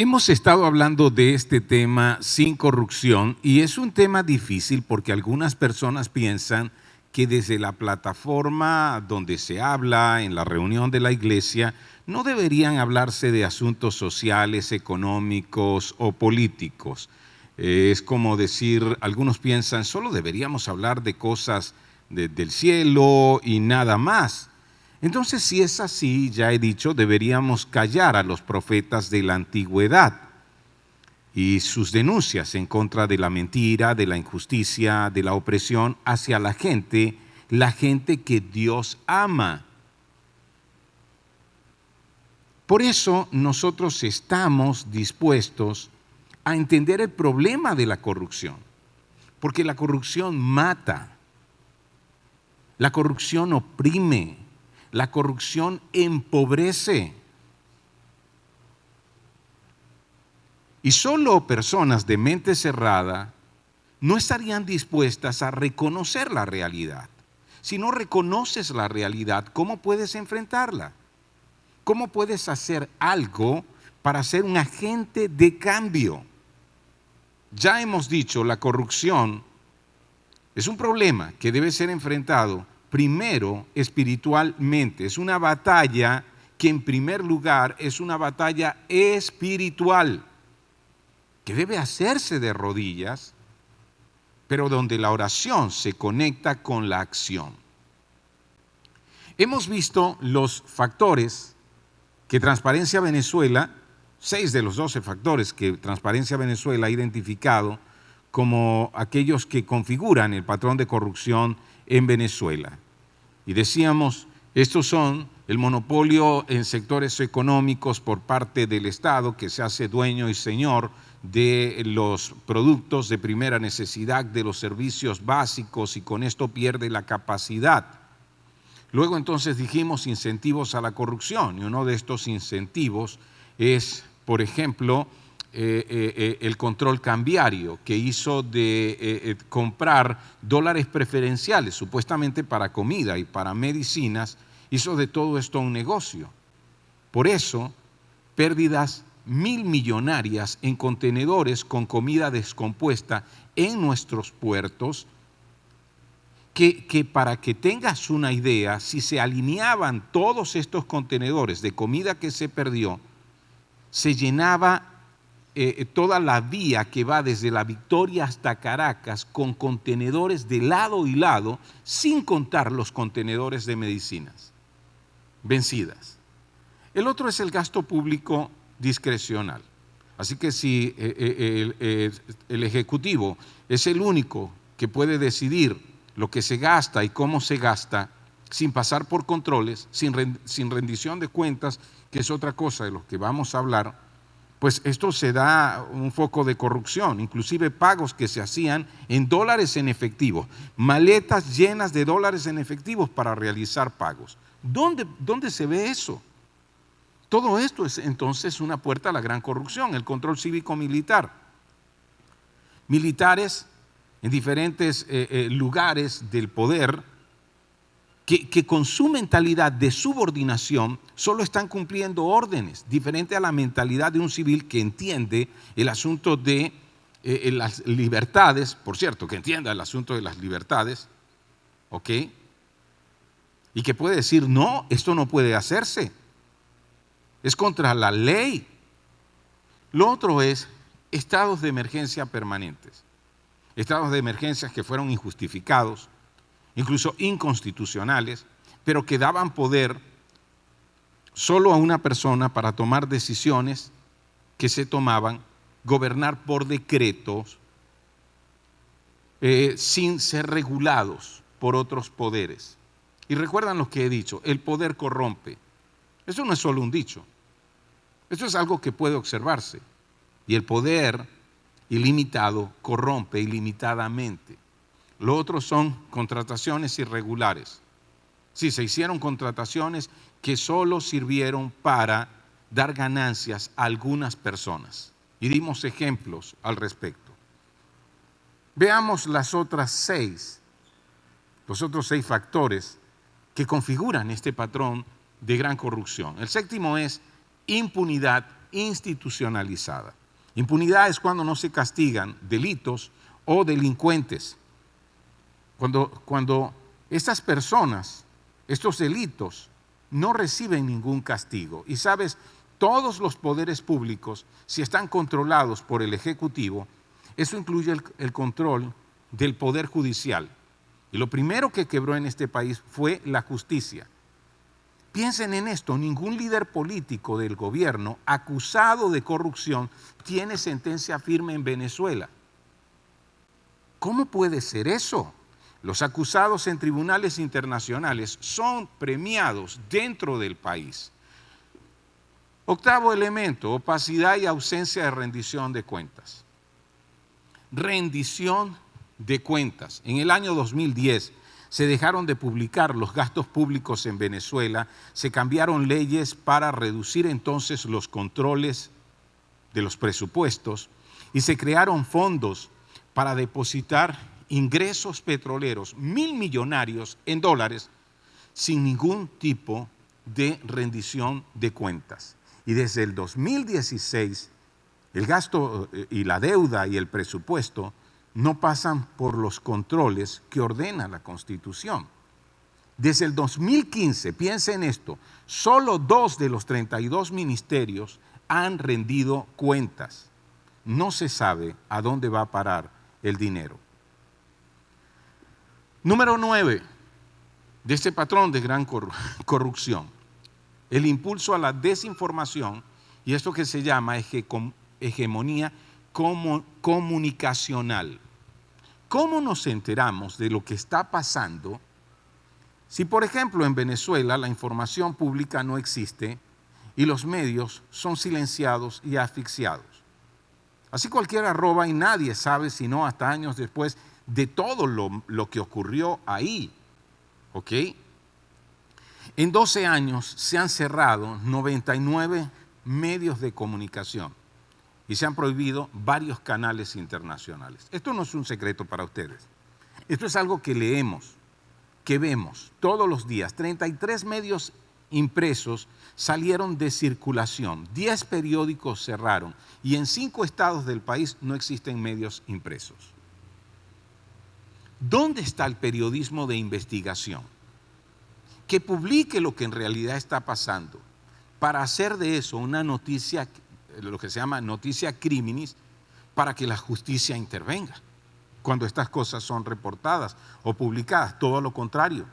Hemos estado hablando de este tema sin corrupción y es un tema difícil porque algunas personas piensan que desde la plataforma donde se habla en la reunión de la iglesia no deberían hablarse de asuntos sociales, económicos o políticos. Es como decir, algunos piensan, solo deberíamos hablar de cosas del cielo y nada más. Entonces, si es así, ya he dicho, deberíamos callar a los profetas de la antigüedad y sus denuncias en contra de la mentira, de la injusticia, de la opresión hacia la gente que Dios ama. Por eso nosotros estamos dispuestos a entender el problema de la corrupción, porque la corrupción mata, la corrupción oprime, la corrupción empobrece. Y solo personas de mente cerrada no estarían dispuestas a reconocer la realidad. Si no reconoces la realidad, ¿cómo puedes enfrentarla? ¿Cómo puedes hacer algo para ser un agente de cambio? Ya hemos dicho, la corrupción es un problema que debe ser enfrentado primero espiritualmente. Es una batalla que en primer lugar es una batalla espiritual, que debe hacerse de rodillas, pero donde la oración se conecta con la acción. Hemos visto los factores que Transparencia Venezuela, 6 de los 12 factores que Transparencia Venezuela ha identificado como aquellos que configuran el patrón de corrupción en Venezuela. Y decíamos, estos son el monopolio en sectores económicos por parte del Estado, que se hace dueño y señor de los productos de primera necesidad, de los servicios básicos, y con esto pierde la capacidad. Luego entonces dijimos incentivos a la corrupción, y uno de estos incentivos es, por ejemplo, el control cambiario, que hizo de comprar dólares preferenciales, supuestamente para comida y para medicinas, hizo de todo esto un negocio. Por eso, pérdidas millonarias en contenedores con comida descompuesta en nuestros puertos, que para que tengas una idea, si se alineaban todos estos contenedores de comida que se perdió, se llenaba toda la vía que va desde La Victoria hasta Caracas con contenedores de lado y lado, sin contar los contenedores de medicinas vencidas. El otro es el gasto público discrecional. Así que si el Ejecutivo es el único que puede decidir lo que se gasta y cómo se gasta, sin pasar por controles, sin rendición de cuentas, que es otra cosa de lo que vamos a hablar, pues esto se da un foco de corrupción, inclusive pagos que se hacían en dólares en efectivo, maletas llenas de dólares en efectivo para realizar pagos. ¿Dónde se ve eso? Todo esto es entonces una puerta a la gran corrupción, el control cívico-militar. Militares en diferentes lugares del poder que con su mentalidad de subordinación solo están cumpliendo órdenes, diferente a la mentalidad de un civil que entiende el asunto de las libertades, por cierto, que entienda el asunto de las libertades, ¿ok? Y que puede decir, no, esto no puede hacerse, es contra la ley. Lo otro es estados de emergencia permanentes, estados de emergencia que fueron injustificados, incluso inconstitucionales, pero que daban poder solo a una persona para tomar decisiones que se tomaban, gobernar por decretos, sin ser regulados por otros poderes. Y recuerdan lo que he dicho, el poder corrompe. Eso no es solo un dicho, eso es algo que puede observarse. Y el poder ilimitado corrompe ilimitadamente. Lo otro son contrataciones irregulares. Sí, se hicieron contrataciones que solo sirvieron para dar ganancias a algunas personas. Y dimos ejemplos al respecto. Veamos los otros 6 factores que configuran este patrón de gran corrupción. El séptimo es impunidad institucionalizada. Impunidad es cuando no se castigan delitos o delincuentes. Cuando estas personas, estos delitos, no reciben ningún castigo. Y sabes, todos los poderes públicos, si están controlados por el Ejecutivo, eso incluye el control del Poder Judicial. Y lo primero que quebró en este país fue la justicia. Piensen en esto, ningún líder político del gobierno acusado de corrupción tiene sentencia firme en Venezuela. ¿Cómo puede ser eso? Los acusados en tribunales internacionales son premiados dentro del país. Octavo elemento, opacidad y ausencia de rendición de cuentas. Rendición de cuentas. En el año 2010 se dejaron de publicar los gastos públicos en Venezuela, se cambiaron leyes para reducir entonces los controles de los presupuestos y se crearon fondos para depositar ingresos petroleros, millonarios en dólares, sin ningún tipo de rendición de cuentas. Y desde el 2016, el gasto y la deuda y el presupuesto no pasan por los controles que ordena la Constitución. Desde el 2015, piensen en esto, solo 2 de los 32 ministerios han rendido cuentas. No se sabe a dónde va a parar el dinero. Número 9 de este patrón de gran corrupción, el impulso a la desinformación y esto que se llama hegemonía comunicacional. ¿Cómo nos enteramos de lo que está pasando si, por ejemplo, en Venezuela la información pública no existe y los medios son silenciados y asfixiados? Así cualquiera roba y nadie sabe, sino hasta años después, de todo lo que ocurrió ahí. ¿Ok? En 12 años se han cerrado 99 medios de comunicación y se han prohibido varios canales internacionales. Esto no es un secreto para ustedes. Esto es algo que leemos, que vemos todos los días. 33 medios impresos salieron de circulación, 10 periódicos cerraron y en 5 estados del país no existen medios impresos. ¿Dónde está el periodismo de investigación? Que publique lo que en realidad está pasando para hacer de eso una noticia, lo que se llama noticia criminis, para que la justicia intervenga cuando estas cosas son reportadas o publicadas. Todo lo contrario.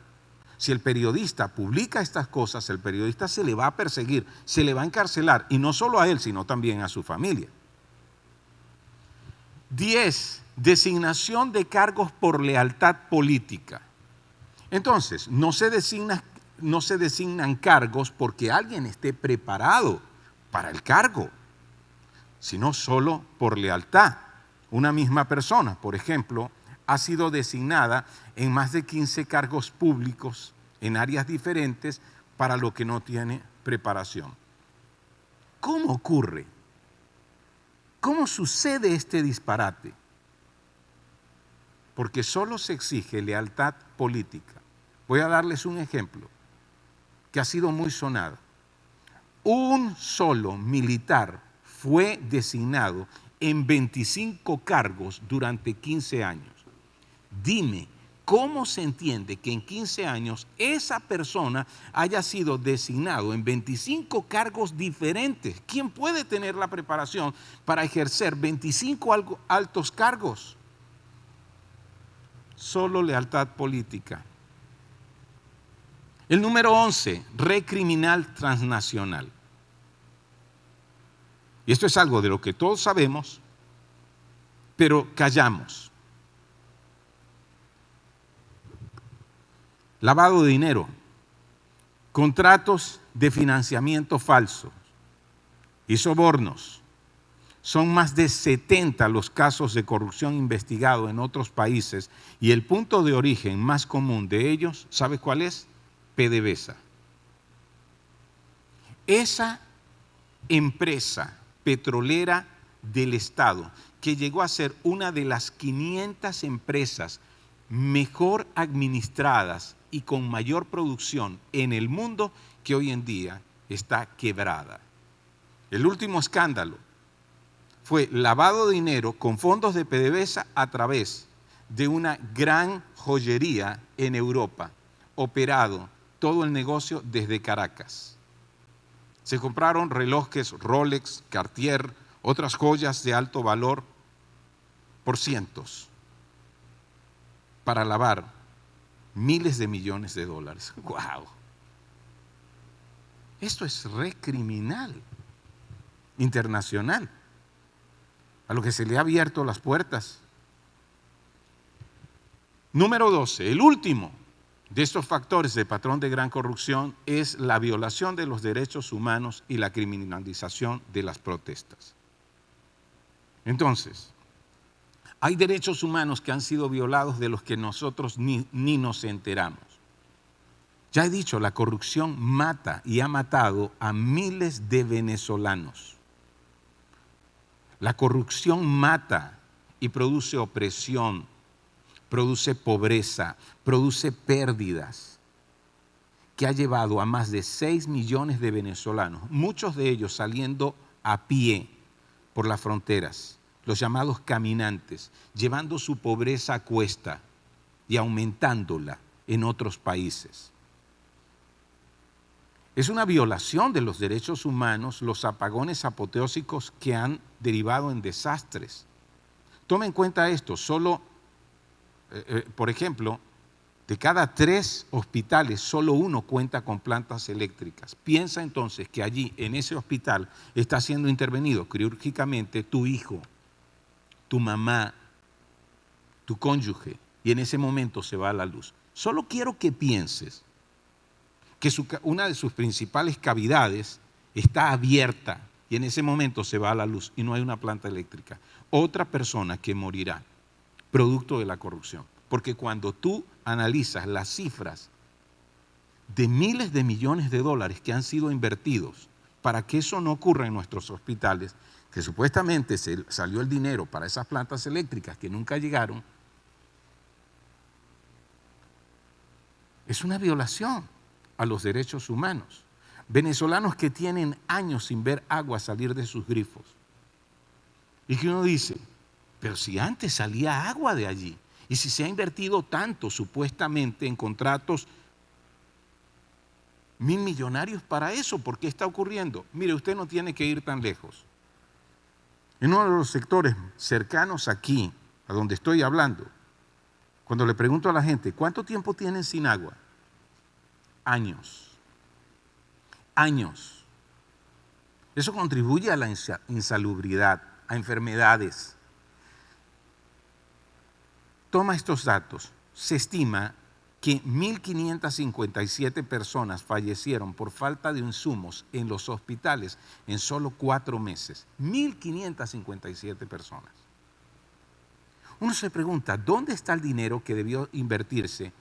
Si el periodista publica estas cosas, el periodista se le va a perseguir, se le va a encarcelar, y no solo a él, sino también a su familia. 10. Designación de cargos por lealtad política. Entonces, no se designan cargos porque alguien esté preparado para el cargo, sino solo por lealtad. Una misma persona, por ejemplo, ha sido designada en más de 15 cargos públicos en áreas diferentes para lo que no tiene preparación. ¿Cómo ocurre? ¿Cómo sucede este disparate? Porque solo se exige lealtad política. Voy a darles un ejemplo que ha sido muy sonado. Un solo militar fue designado en 25 cargos durante 15 años. Dime, ¿cómo se entiende que en 15 años esa persona haya sido designado en 25 cargos diferentes? ¿Quién puede tener la preparación para ejercer 25 altos cargos? Solo lealtad política. El número 11, red criminal transnacional. Y esto es algo de lo que todos sabemos, pero callamos. Lavado de dinero, contratos de financiamiento falsos y sobornos. Son más de 70 los casos de corrupción investigados en otros países y el punto de origen más común de ellos, ¿sabe cuál es? PDVSA. Esa empresa petrolera del Estado, que llegó a ser una de las 500 empresas mejor administradas y con mayor producción en el mundo, que hoy en día está quebrada. El último escándalo fue lavado de dinero con fondos de PDVSA a través de una gran joyería en Europa, operado todo el negocio desde Caracas. Se compraron relojes Rolex, Cartier, otras joyas de alto valor por cientos para lavar miles de millones de dólares. ¡Wow! Esto es criminal internacional, a lo que se le ha abierto las puertas. Número 12, el último de estos factores de patrón de gran corrupción es la violación de los derechos humanos y la criminalización de las protestas. Entonces, hay derechos humanos que han sido violados de los que nosotros ni nos enteramos. Ya he dicho, la corrupción mata y ha matado a miles de venezolanos. La corrupción mata y produce opresión, produce pobreza, produce pérdidas, que ha llevado a más de 6 millones de venezolanos, muchos de ellos saliendo a pie por las fronteras, los llamados caminantes, llevando su pobreza a cuesta y aumentándola en otros países. Es una violación de los derechos humanos los apagones apoteósicos que han derivado en desastres. Tome en cuenta esto, por ejemplo, de cada 3 hospitales, solo 1 cuenta con plantas eléctricas. Piensa entonces que allí, en ese hospital, está siendo intervenido quirúrgicamente tu hijo, tu mamá, tu cónyuge, y en ese momento se va a la luz. Solo quiero que pienses que una de sus principales cavidades está abierta y en ese momento se va a la luz y no hay una planta eléctrica. Otra persona que morirá, producto de la corrupción. Porque cuando tú analizas las cifras de miles de millones de dólares que han sido invertidos para que eso no ocurra en nuestros hospitales, que supuestamente salió el dinero para esas plantas eléctricas que nunca llegaron, es una violación a los derechos humanos. Venezolanos que tienen años sin ver agua salir de sus grifos. Y que uno dice, pero si antes salía agua de allí, y si se ha invertido tanto supuestamente en contratos millonarios para eso, ¿por qué está ocurriendo? Mire, usted no tiene que ir tan lejos. En uno de los sectores cercanos aquí, a donde estoy hablando, cuando le pregunto a la gente, ¿cuánto tiempo tienen sin agua? Años. Años. Eso contribuye a la insalubridad, a enfermedades. Toma estos datos. Se estima que 1.557 personas fallecieron por falta de insumos en los hospitales en solo 4 meses. 1.557 personas. Uno se pregunta, ¿dónde está el dinero que debió invertirse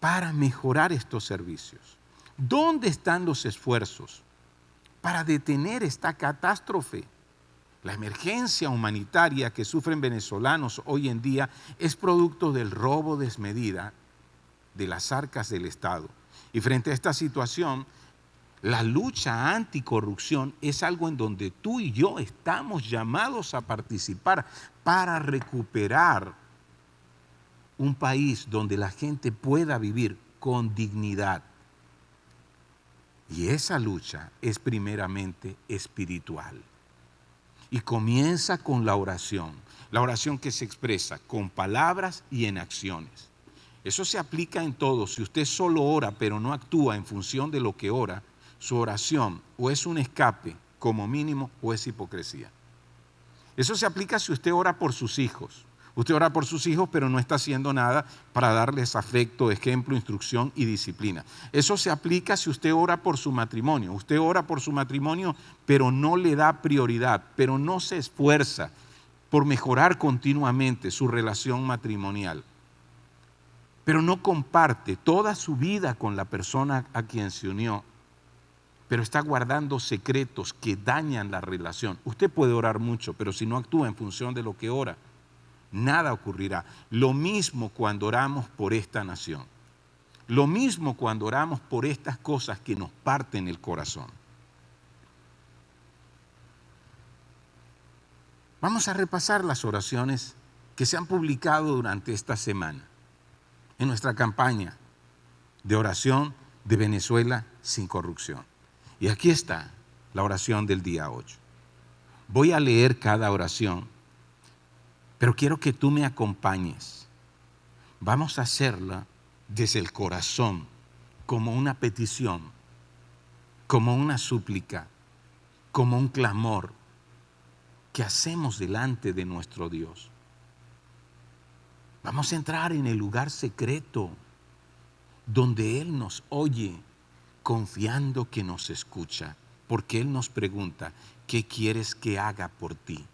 para mejorar estos servicios? ¿Dónde están los esfuerzos para detener esta catástrofe? La emergencia humanitaria que sufren venezolanos hoy en día es producto del robo desmedida de las arcas del Estado. Y frente a esta situación, la lucha anticorrupción es algo en donde tú y yo estamos llamados a participar para recuperar un país donde la gente pueda vivir con dignidad. Y esa lucha es primeramente espiritual. Y comienza con la oración que se expresa con palabras y en acciones. Eso se aplica en todo. Si usted solo ora pero no actúa en función de lo que ora, su oración o es un escape como mínimo o es hipocresía. Eso se aplica si usted ora por sus hijos. Usted ora por sus hijos, pero no está haciendo nada para darles afecto, ejemplo, instrucción y disciplina. Eso se aplica si usted ora por su matrimonio. Usted ora por su matrimonio, pero no le da prioridad, pero no se esfuerza por mejorar continuamente su relación matrimonial. Pero no comparte toda su vida con la persona a quien se unió, pero está guardando secretos que dañan la relación. Usted puede orar mucho, pero si no actúa en función de lo que ora, nada ocurrirá. Lo mismo cuando oramos por esta nación. Lo mismo cuando oramos por estas cosas que nos parten el corazón. Vamos a repasar las oraciones que se han publicado durante esta semana en nuestra campaña de oración de Venezuela sin corrupción. Y aquí está la oración del día 8. Voy a leer cada oración, pero quiero que tú me acompañes. Vamos a hacerla desde el corazón, como una petición, como una súplica, como un clamor que hacemos delante de nuestro Dios. Vamos a entrar en el lugar secreto donde Él nos oye, confiando que nos escucha, porque Él nos pregunta, ¿qué quieres que haga por ti?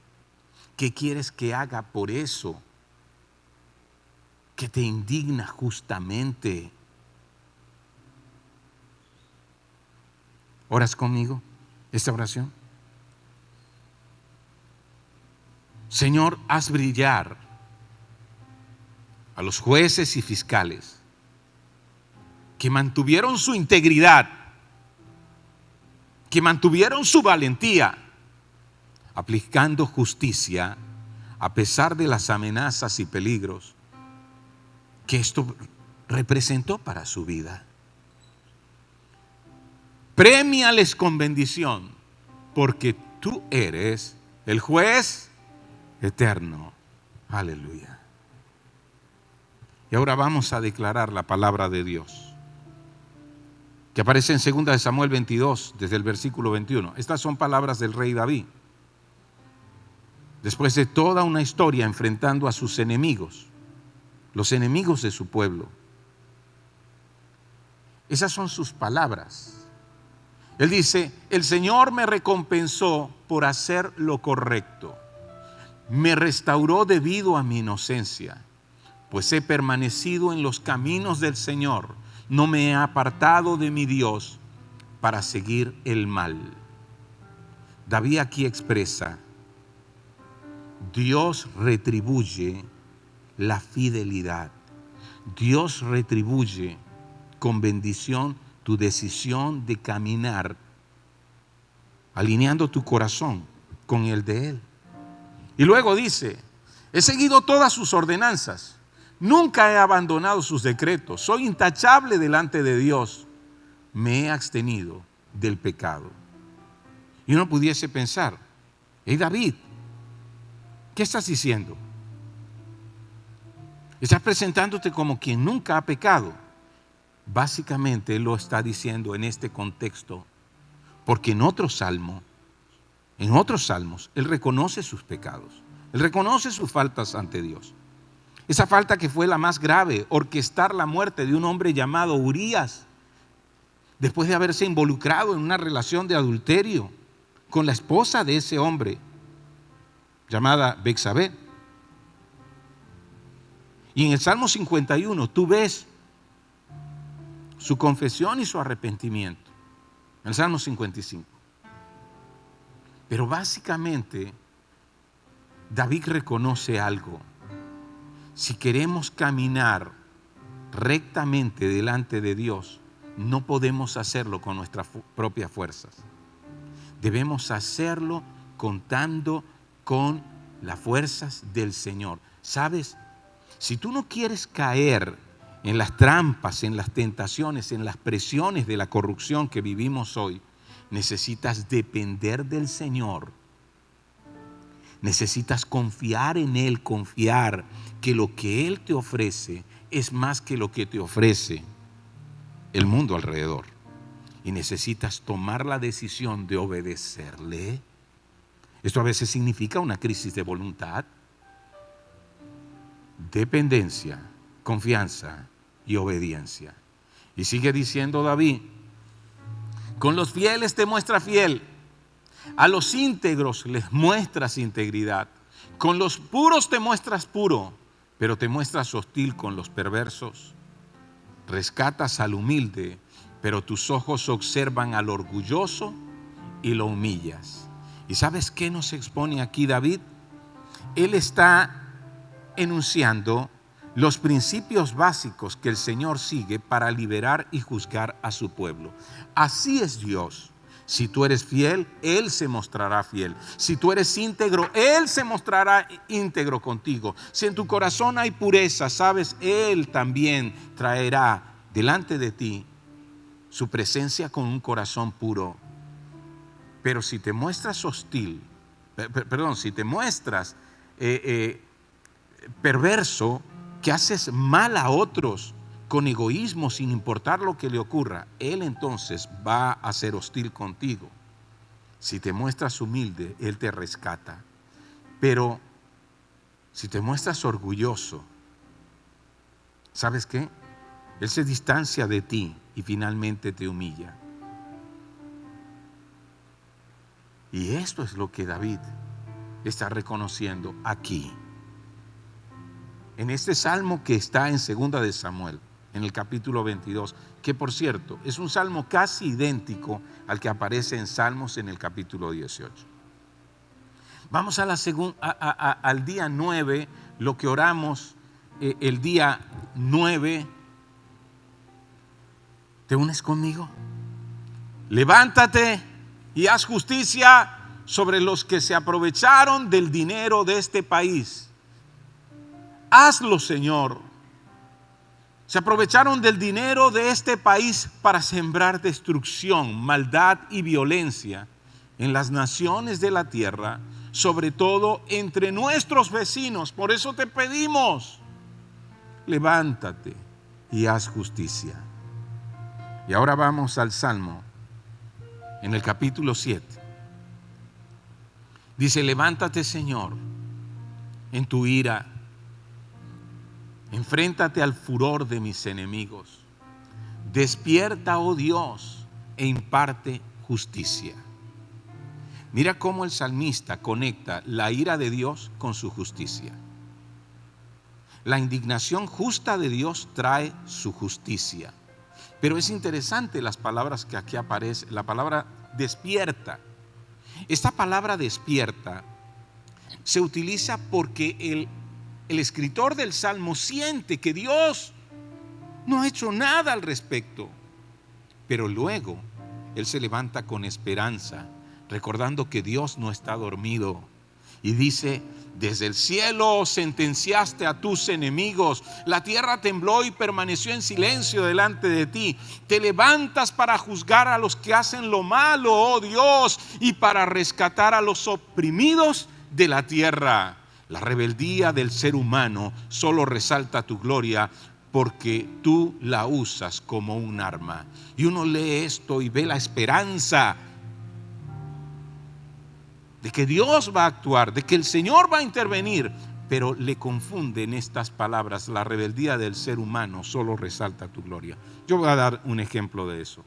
¿Qué quieres que haga por eso que te indigna justamente? ¿Oras conmigo esta oración? Señor, haz brillar a los jueces y fiscales que mantuvieron su integridad, que mantuvieron su valentía, aplicando justicia a pesar de las amenazas y peligros que esto representó para su vida. Premiales con bendición, porque tú eres el juez eterno. Aleluya. Y ahora vamos a declarar la palabra de Dios, que aparece en 2 de Samuel 22, desde el versículo 21. Estas son palabras del rey David, después de toda una historia enfrentando a sus enemigos, los enemigos de su pueblo. Esas son sus palabras. Él dice, el Señor me recompensó por hacer lo correcto. Me restauró debido a mi inocencia, pues he permanecido en los caminos del Señor. No me he apartado de mi Dios para seguir el mal. David aquí expresa, Dios retribuye la fidelidad. Dios retribuye con bendición tu decisión de caminar, alineando tu corazón con el de Él. Y luego dice, he seguido todas sus ordenanzas, nunca he abandonado sus decretos, soy intachable delante de Dios, me he abstenido del pecado. Y uno pudiese pensar, hey David, ¿qué estás diciendo? Estás presentándote como quien nunca ha pecado. Básicamente Él lo está diciendo en este contexto, porque en otros salmos, Él reconoce sus pecados, Él reconoce sus faltas ante Dios. Esa falta que fue la más grave, orquestar la muerte de un hombre llamado Urías, después de haberse involucrado en una relación de adulterio con la esposa de ese hombre, llamada Betsabé. Y en el Salmo 51 tú ves su confesión y su arrepentimiento. En el Salmo 55. Pero básicamente David reconoce algo. Si queremos caminar rectamente delante de Dios, no podemos hacerlo con nuestras propias fuerzas. Debemos hacerlo contando con las fuerzas del Señor. ¿Sabes? Si tú no quieres caer en las trampas, en las tentaciones, en las presiones de la corrupción que vivimos hoy, necesitas depender del Señor. Necesitas confiar en Él, confiar que lo que Él te ofrece es más que lo que te ofrece el mundo alrededor. Y necesitas tomar la decisión de obedecerle. Esto a veces significa una crisis de voluntad, dependencia, confianza y obediencia. Y sigue diciendo David, con los fieles te muestra fiel, a los íntegros les muestras integridad, con los puros te muestras puro, pero te muestras hostil con los perversos. Rescatas al humilde, pero tus ojos observan al orgulloso y lo humillas. ¿Y sabes qué nos expone aquí David? Él está enunciando los principios básicos que el Señor sigue para liberar y juzgar a su pueblo. Así es Dios. Si tú eres fiel, Él se mostrará fiel. Si tú eres íntegro, Él se mostrará íntegro contigo. Si en tu corazón hay pureza, sabes, Él también traerá delante de ti su presencia con un corazón puro. Pero si te muestras hostil, si te muestras perverso, que haces mal a otros con egoísmo sin importar lo que le ocurra, Él entonces va a ser hostil contigo. Si te muestras humilde, Él te rescata. Pero si te muestras orgulloso, ¿sabes qué? Él se distancia de ti y finalmente te humilla. Y esto es lo que David está reconociendo aquí. En este salmo que está en 2 de Samuel, en el capítulo 22, que por cierto es un salmo casi idéntico al que aparece en Salmos en el capítulo 18. Vamos al día 9, lo que oramos el día 9. ¿Te unes conmigo? Levántate y haz justicia sobre los que se aprovecharon del dinero de este país. Hazlo, Señor. Se aprovecharon del dinero de este país para sembrar destrucción, maldad y violencia en las naciones de la tierra, sobre todo entre nuestros vecinos. Por eso te pedimos, levántate y haz justicia. Y ahora vamos al Salmo, en el capítulo 7. Dice, levántate, Señor, en tu ira. Enfréntate al furor de mis enemigos. Despierta, oh Dios, e imparte justicia. Mira cómo el salmista conecta la ira de Dios con su justicia. La indignación justa de Dios trae su justicia. Pero es interesante las palabras que aquí aparecen. La palabra despierta. Esta palabra despierta se utiliza porque el escritor del Salmo siente que Dios no ha hecho nada al respecto. Pero luego él se levanta con esperanza, recordando que Dios no está dormido. Y dice, desde el cielo sentenciaste a tus enemigos, la tierra tembló y permaneció en silencio delante de ti. Te levantas para juzgar a los que hacen lo malo, oh Dios, y para rescatar a los oprimidos de la tierra. La rebeldía del ser humano solo resalta tu gloria porque tú la usas como un arma. Y uno lee esto y ve la esperanza de que Dios va a actuar, de que el Señor va a intervenir, pero le confunden estas palabras. La rebeldía del ser humano solo resalta tu gloria. Yo voy a dar un ejemplo de eso.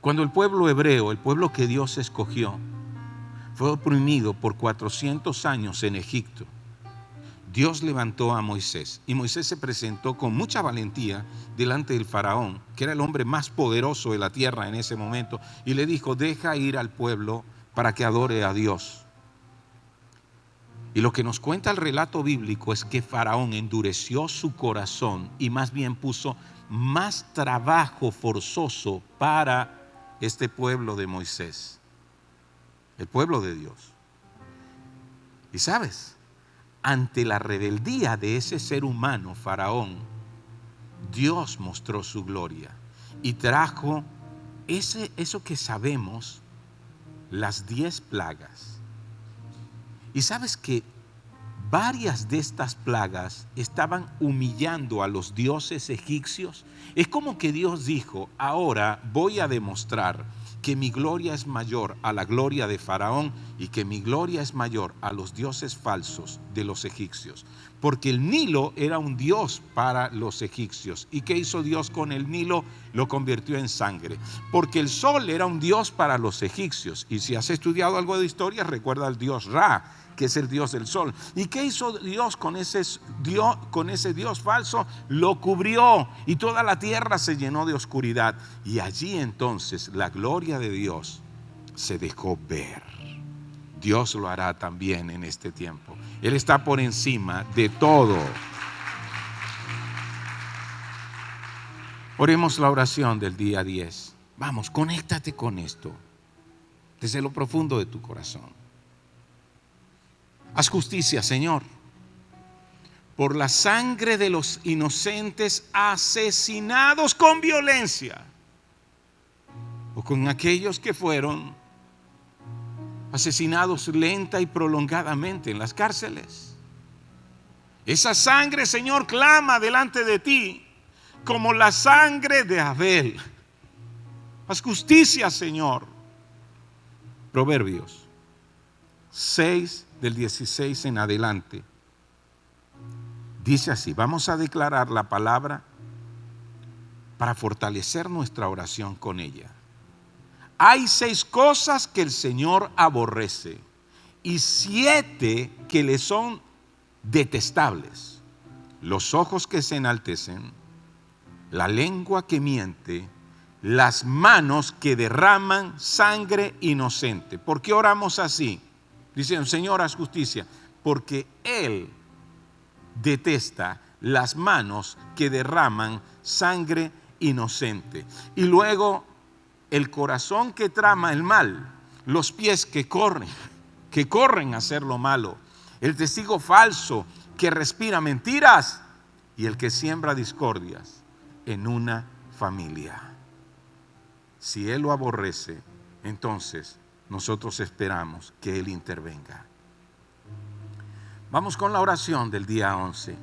Cuando el pueblo hebreo, el pueblo que Dios escogió, fue oprimido por 400 años en Egipto, Dios levantó a Moisés y Moisés se presentó con mucha valentía delante del faraón, que era el hombre más poderoso de la tierra en ese momento, y le dijo, deja ir al pueblo para que adore a Dios. Y lo que nos cuenta el relato bíblico es que Faraón endureció su corazón y más bien puso más trabajo forzoso para este pueblo de Moisés, el pueblo de Dios. Y sabes, ante la rebeldía de ese ser humano, Faraón, Dios mostró su gloria y trajo eso que sabemos, las 10 plagas. Y sabes que varias de estas plagas estaban humillando a los dioses egipcios. Es como que Dios dijo, ahora voy a demostrar que mi gloria es mayor a la gloria de Faraón y que mi gloria es mayor a los dioses falsos de los egipcios. Porque el Nilo era un dios para los egipcios. ¿Y qué hizo Dios con el Nilo? Lo convirtió en sangre. Porque el sol era un dios para los egipcios. Y si has estudiado algo de historia, recuerda al dios Ra, que es el dios del sol. ¿Y qué hizo Dios con ese dios falso? Lo cubrió y toda la tierra se llenó de oscuridad. Y allí entonces la gloria de Dios se dejó ver. Dios lo hará también en este tiempo. Él está por encima de todo. Oremos la oración del día 10. Vamos, conéctate con esto desde lo profundo de tu corazón. Haz justicia, Señor, por la sangre de los inocentes asesinados con violencia, o con aquellos que fueron asesinados lenta y prolongadamente en las cárceles. Esa sangre, Señor, clama delante de ti como la sangre de Abel. Haz justicia, Señor. Proverbios 6 del 16 en adelante. Dice así, vamos a declarar la palabra para fortalecer nuestra oración con ella. Hay 6 cosas que el Señor aborrece y 7 que le son detestables: los ojos que se enaltecen, la lengua que miente, las manos que derraman sangre inocente. ¿Por qué oramos así? Dicen, Señor, haz justicia, porque Él detesta las manos que derraman sangre inocente. Y luego el corazón que trama el mal, los pies que corren a hacer lo malo, el testigo falso que respira mentiras y el que siembra discordias en una familia. Si Él lo aborrece, entonces nosotros esperamos que Él intervenga. Vamos con la oración del día 11.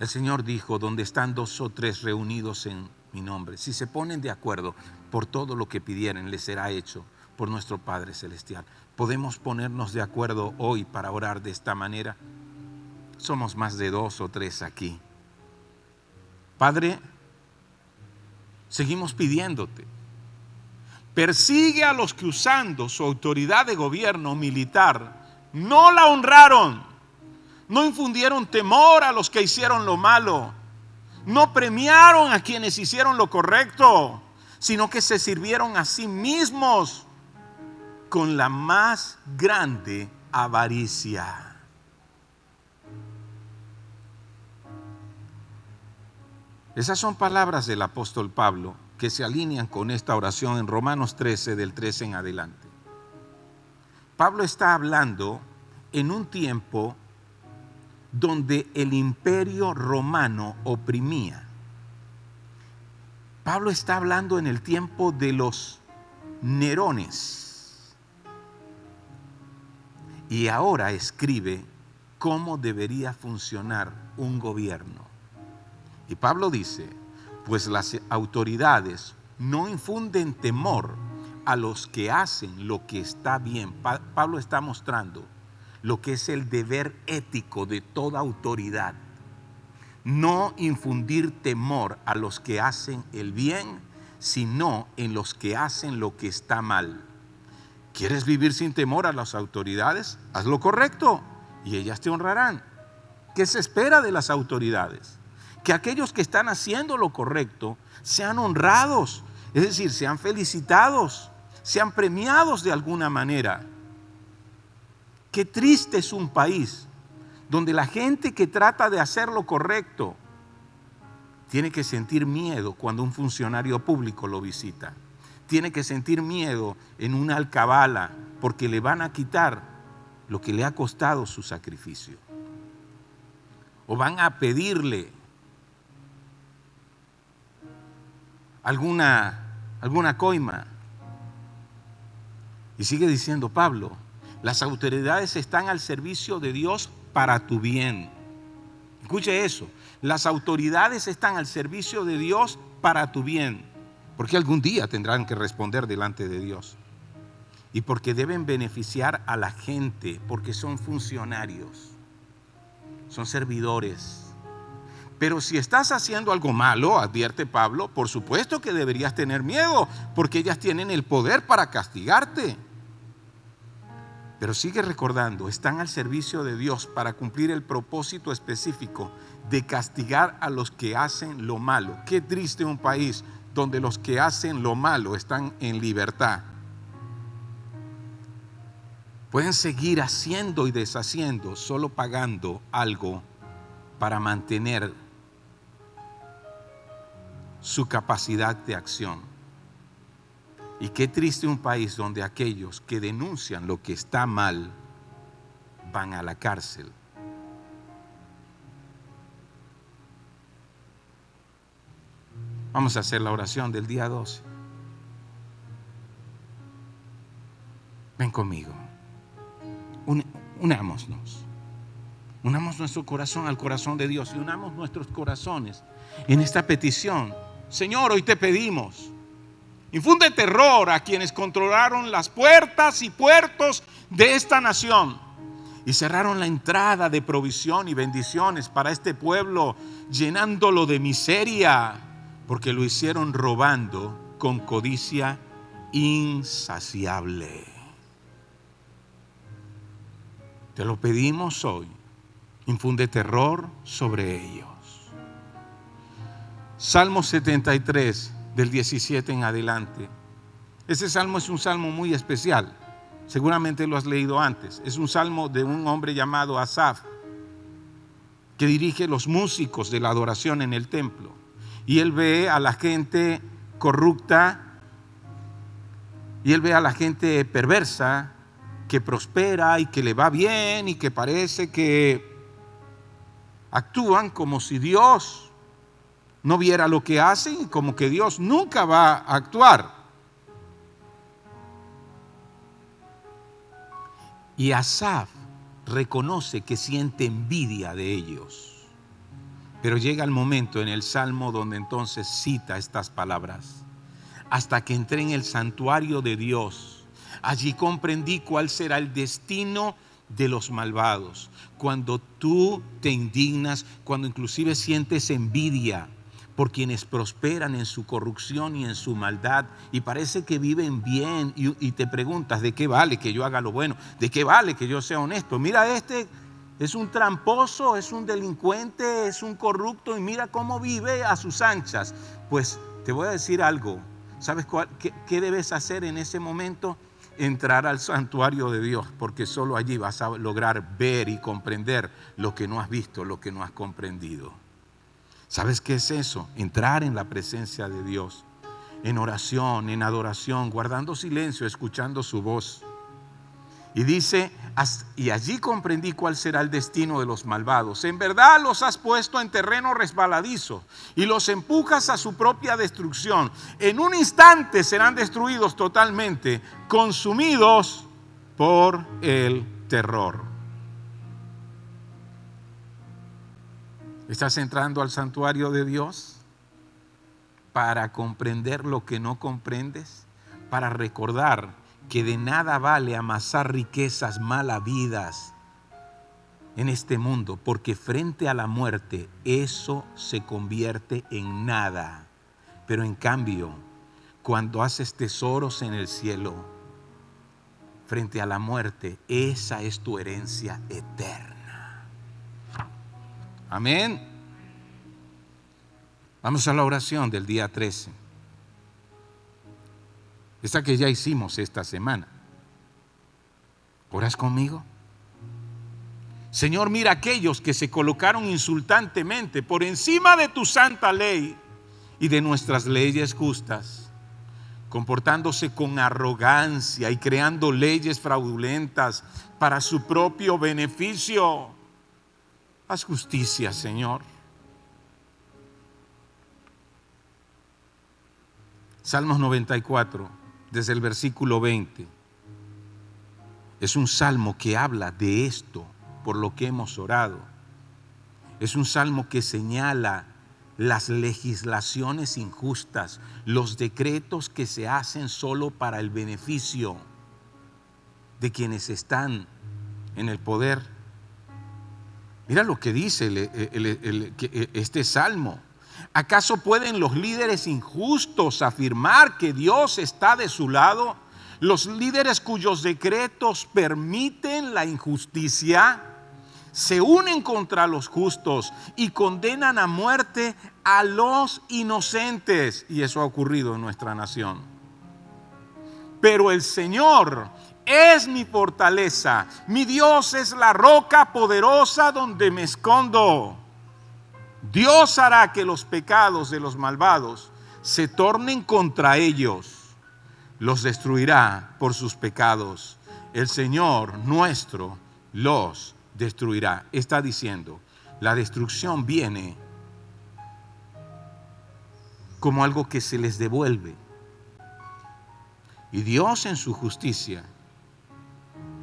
El Señor dijo, donde están 2 o 3 reunidos en mi nombre, si se ponen de acuerdo por todo lo que pidieren, les será hecho por nuestro Padre Celestial. ¿Podemos ponernos de acuerdo hoy para orar de esta manera? Somos más de 2 o 3 aquí. Padre, seguimos pidiéndote. Persigue a los que usando su autoridad de gobierno militar no la honraron, no infundieron temor a los que hicieron lo malo, no premiaron a quienes hicieron lo correcto, sino que se sirvieron a sí mismos con la más grande avaricia. Esas son palabras del apóstol Pablo que se alinean con esta oración en Romanos 13, del 13 en adelante. Pablo está hablando en un tiempo donde el imperio romano oprimía. Pablo está hablando en el tiempo de los Nerones. Y ahora escribe cómo debería funcionar un gobierno. Y Pablo dice, pues las autoridades no infunden temor a los que hacen lo que está bien. Pablo está mostrando lo que es el deber ético de toda autoridad. No infundir temor a los que hacen el bien, sino en los que hacen lo que está mal. ¿Quieres vivir sin temor a las autoridades? Haz lo correcto y ellas te honrarán. ¿Qué se espera de las autoridades? Que aquellos que están haciendo lo correcto sean honrados, es decir, sean felicitados, sean premiados de alguna manera. Qué triste es un país donde la gente que trata de hacer lo correcto tiene que sentir miedo cuando un funcionario público lo visita. Tiene que sentir miedo en una alcabala porque le van a quitar lo que le ha costado su sacrificio. O van a pedirle alguna coima. Y sigue diciendo Pablo, las autoridades están al servicio de Dios para tu bien. Escuche eso, las autoridades están al servicio de Dios para tu bien, porque algún día tendrán que responder delante de Dios. Y porque deben beneficiar a la gente, porque son funcionarios, son servidores. Pero si estás haciendo algo malo, advierte Pablo, por supuesto que deberías tener miedo, porque ellas tienen el poder para castigarte. Pero sigue recordando, están al servicio de Dios para cumplir el propósito específico de castigar a los que hacen lo malo. Qué triste un país donde los que hacen lo malo están en libertad. Pueden seguir haciendo y deshaciendo solo pagando algo para mantener su capacidad de acción. Y qué triste un país donde aquellos que denuncian lo que está mal van a la cárcel. Vamos a hacer la oración del día 12. Ven conmigo. Unámonos. Unamos nuestro corazón al corazón de Dios y unamos nuestros corazones en esta petición. Señor, hoy te pedimos, infunde terror a quienes controlaron las puertas y puertos de esta nación y cerraron la entrada de provisión y bendiciones para este pueblo, llenándolo de miseria, porque lo hicieron robando con codicia insaciable. Te lo pedimos hoy. Infunde terror sobre ellos. Salmo 73, del 17 en adelante. Ese salmo es un salmo muy especial. Seguramente lo has leído antes. Es un salmo de un hombre llamado Asaf, que dirige los músicos de la adoración en el templo. Y él ve a la gente corrupta, y él ve a la gente perversa, que prospera y que le va bien y que parece que actúan como si Dios no viera lo que hacen y como que Dios nunca va a actuar. Y Asaf reconoce que siente envidia de ellos. Pero llega el momento en el Salmo donde entonces cita estas palabras. Hasta que entré en el santuario de Dios, allí comprendí cuál será el destino de los malvados. Cuando tú te indignas, cuando inclusive sientes envidia por quienes prosperan en su corrupción y en su maldad y parece que viven bien y te preguntas, ¿de qué vale que yo haga lo bueno? ¿De qué vale que yo sea honesto? Mira, este es un tramposo, es un delincuente, es un corrupto y mira cómo vive a sus anchas. Pues te voy a decir algo. ¿Sabes qué debes hacer en ese momento? Entrar al santuario de Dios, porque solo allí vas a lograr ver y comprender lo que no has visto, lo que no has comprendido. ¿Sabes qué es eso? Entrar en la presencia de Dios, en oración, en adoración, guardando silencio, escuchando su voz. Y dice, y allí comprendí cuál será el destino de los malvados. En verdad los has puesto en terreno resbaladizo y los empujas a su propia destrucción. En un instante serán destruidos totalmente, consumidos por el terror. ¿Estás entrando al santuario de Dios para comprender lo que no comprendes? Para recordar que de nada vale amasar riquezas mal habidas en este mundo, porque frente a la muerte eso se convierte en nada. Pero en cambio, cuando haces tesoros en el cielo, frente a la muerte, esa es tu herencia eterna. Amén. Vamos a la oración del día 13. Esta que ya hicimos esta semana. ¿Oras conmigo? Señor, mira aquellos que se colocaron insultantemente por encima de tu santa ley y de nuestras leyes justas, comportándose con arrogancia y creando leyes fraudulentas para su propio beneficio. Haz justicia, Señor. Salmos 94. Desde el versículo 20, es un salmo que habla de esto por lo que hemos orado. Es un salmo que señala las legislaciones injustas, los decretos que se hacen solo para el beneficio de quienes están en el poder. Mira lo que dice este salmo. ¿Acaso pueden los líderes injustos afirmar que Dios está de su lado? Los líderes cuyos decretos permiten la injusticia se unen contra los justos y condenan a muerte a los inocentes. Y eso ha ocurrido en nuestra nación. Pero el Señor es mi fortaleza, mi Dios es la roca poderosa donde me escondo. Dios hará que los pecados de los malvados se tornen contra ellos. los destruirá por sus pecados. El Señor nuestro los destruirá. Está diciendo, la destrucción viene como algo que se les devuelve. Y Dios en su justicia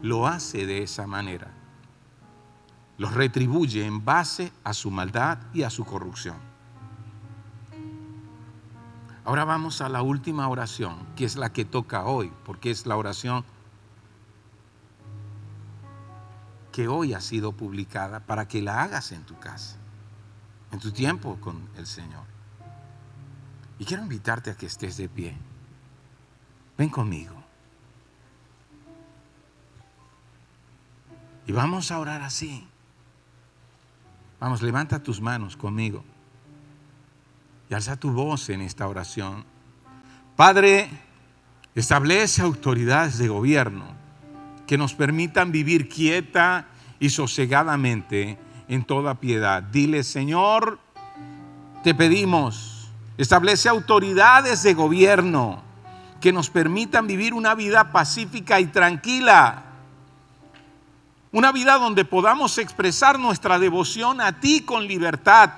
lo hace de esa manera. Los retribuye en base a su maldad y a su corrupción. Ahora vamos a la última oración, que es la que toca hoy, porque es la oración que hoy ha sido publicada para que la hagas en tu casa, en tu tiempo con el Señor. Y quiero invitarte a que estés de pie. Ven conmigo. Y vamos a orar así. Vamos, levanta tus manos conmigo y alza tu voz en esta oración. Padre, establece autoridades de gobierno que nos permitan vivir quieta y sosegadamente en toda piedad. Dile, Señor, te pedimos, establece autoridades de gobierno que nos permitan vivir una vida pacífica y tranquila. Una vida donde podamos expresar nuestra devoción a ti con libertad.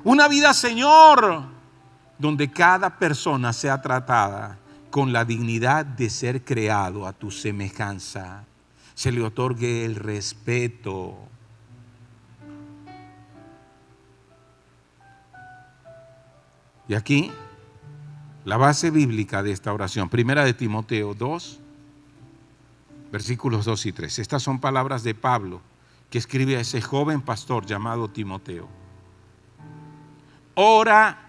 Una vida, Señor, donde cada persona sea tratada con la dignidad de ser creado a tu semejanza. Se le otorgue el respeto. Y aquí, la base bíblica de esta oración, primera de Timoteo 2, versículos 2 y 3. Estas son palabras de Pablo que escribe a ese joven pastor llamado Timoteo. Ora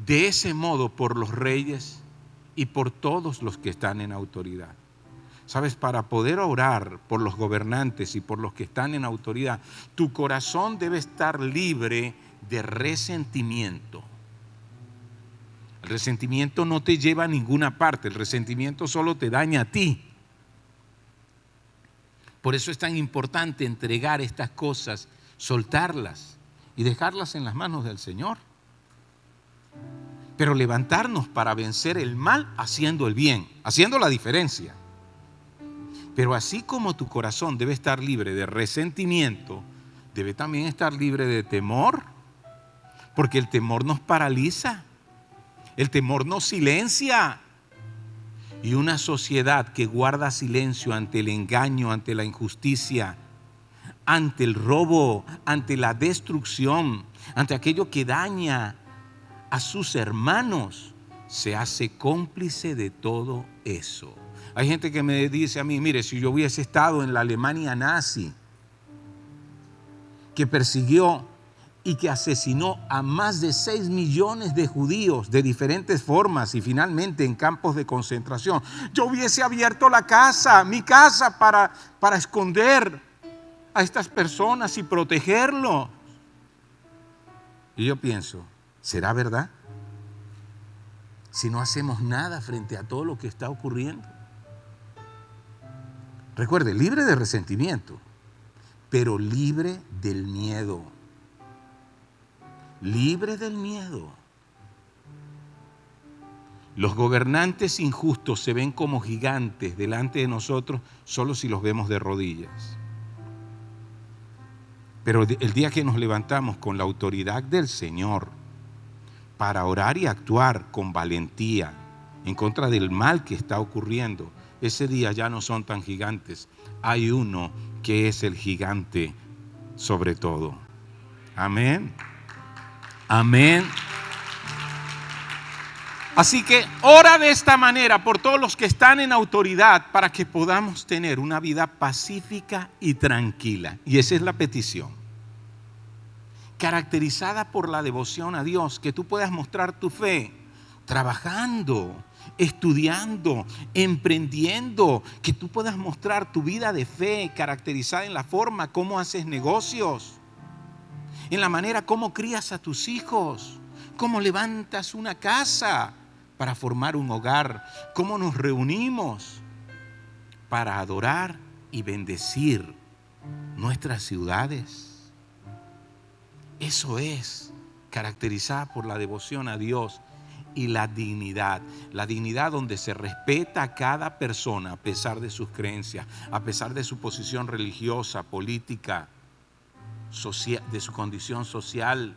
de ese modo por los reyes y por todos los que están en autoridad. Sabes, para poder orar por los gobernantes y por los que están en autoridad, tu corazón debe estar libre de resentimiento. El resentimiento no te lleva a ninguna parte, el resentimiento solo te daña a ti. Por eso es tan importante entregar estas cosas, soltarlas y dejarlas en las manos del Señor. Pero levantarnos para vencer el mal haciendo el bien, haciendo la diferencia. Pero así como tu corazón debe estar libre de resentimiento, debe también estar libre de temor, porque el temor nos paraliza, el temor nos silencia. Y una sociedad que guarda silencio ante el engaño, ante la injusticia, ante el robo, ante la destrucción, ante aquello que daña a sus hermanos, se hace cómplice de todo eso. Hay gente que me dice a mí, mire, si yo hubiese estado en la Alemania nazi, que persiguió y que asesinó a más de 6 millones de judíos de diferentes formas y finalmente en campos de concentración, yo hubiese abierto mi casa para esconder a estas personas y protegerlos. Y yo pienso, ¿será verdad? Si no hacemos nada frente a todo lo que está ocurriendo. Recuerde, libre de resentimiento, pero libre del miedo. Libre del miedo. Los gobernantes injustos se ven como gigantes delante de nosotros solo si los vemos de rodillas. Pero el día que nos levantamos con la autoridad del Señor para orar y actuar con valentía en contra del mal que está ocurriendo, ese día ya no son tan gigantes. Hay uno que es el gigante sobre todo. Amén. Amén. Así que ora de esta manera por todos los que están en autoridad para que podamos tener una vida pacífica y tranquila. Y esa es la petición. Caracterizada por la devoción a Dios, que tú puedas mostrar tu fe trabajando, estudiando, emprendiendo, que tú puedas mostrar tu vida de fe caracterizada en la forma como haces negocios, en la manera como crías a tus hijos, cómo levantas una casa para formar un hogar, cómo nos reunimos para adorar y bendecir nuestras ciudades. Eso es caracterizada por la devoción a Dios y la dignidad. La dignidad donde se respeta a cada persona a pesar de sus creencias, a pesar de su posición religiosa, política, social, de su condición social,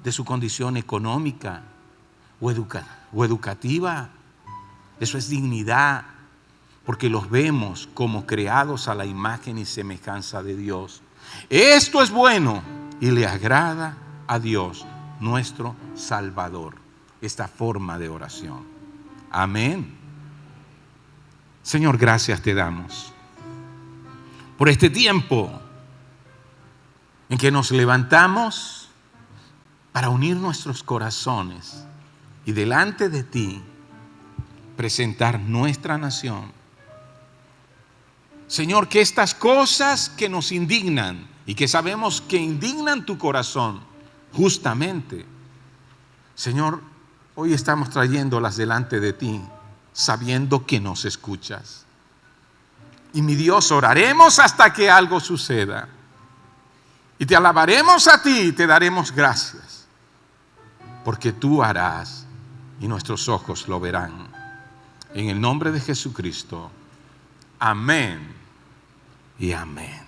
de su condición económica o educativa. Eso es dignidad, porque los vemos como creados a la imagen y semejanza de Dios. Esto es bueno y le agrada a Dios, nuestro Salvador, esta forma de oración. Amén. Señor, gracias te damos por este tiempo en que nos levantamos para unir nuestros corazones y delante de ti presentar nuestra nación. Señor, que estas cosas que nos indignan y que sabemos que indignan tu corazón, justamente, Señor, hoy estamos trayéndolas delante de ti, sabiendo que nos escuchas. Y mi Dios, oraremos hasta que algo suceda. Y te alabaremos a ti y te daremos gracias, porque tú harás y nuestros ojos lo verán. En el nombre de Jesucristo. Amén y amén.